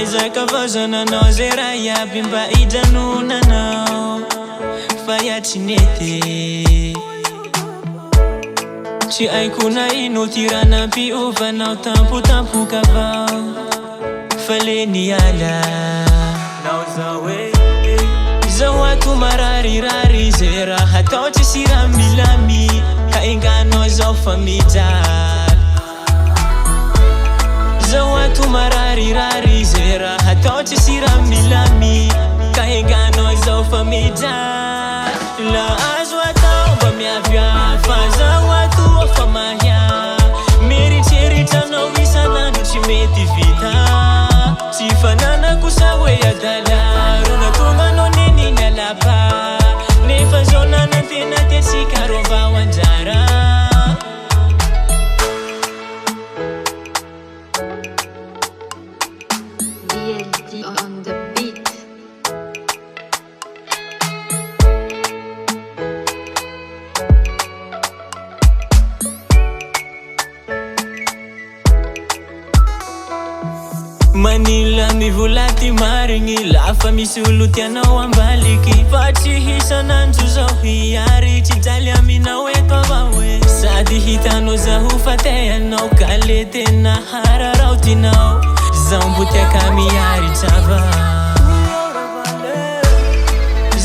Ezaka vazananao zay raha iaby mba hijanonanao fa yatsinety tsy haiko na ino ty raha nampiovanao tampotampoka avao fa le niala nao zao hoe zaho ato mararirary zay raha atao tsisy raha milamy hainganao zao fa mijaly zaho ato mararirary zay raha atao tsisy raha milamy hainganao zao fa mijaly la azo atao mba miaviafa zaho ato fa mahia mieritreritranao isanandro tsy mety vita tsy fananako sa hoe adalaro natonganao neniny alapa nefa zao nanantena tetsika ro mbao anjara DLD on the beat. Manila mivola ty marigny lafa misy olo tianao ambaliky fa tsy hisanandro zao hiary tsy jaly aminao eto avao e sady hitanao zaho fa teanao ka le tena hararaotinao zaho mbo tiaka miary tsava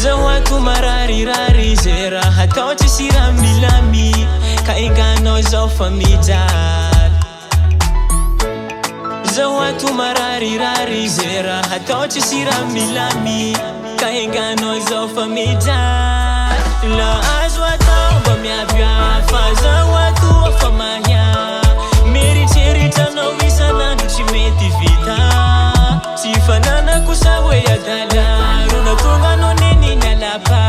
zaho ato mararirary zay raha atao tsisy raha milamy ka inganao zao fa mijaly zaho ato mararirary zay raha atao tsisy raha milamy ka inganao zao fa mijaly la azo atao mba miaviafa zaho ato fa mahia mieritreritranao isanandro tsy mety vita tsy fananako sa hoe adalaro natonganao neniny alapa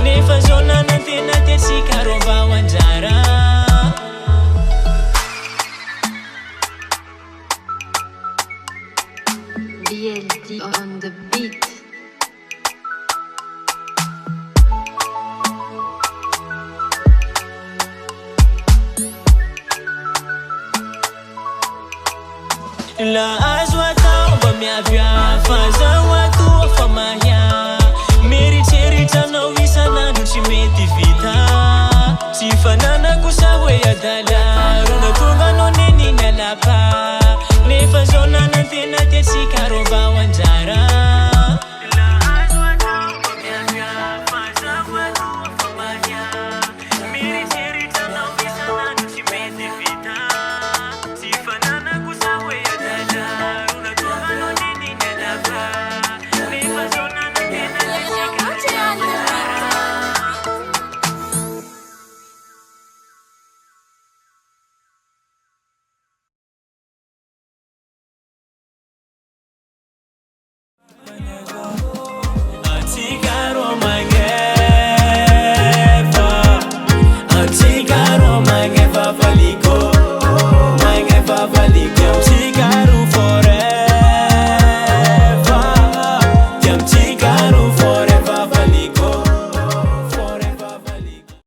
nefa zao nanantena tetsika ro mbao anjara DLD on the beat. la azo atao mba miaviafa zaho ato fa mahia mieritreritranao isanandro tsy mety vita tsy fananako sa hoe adalaro natonganao neniny alapa nefa zao nanantena tetsika ro mbao anjara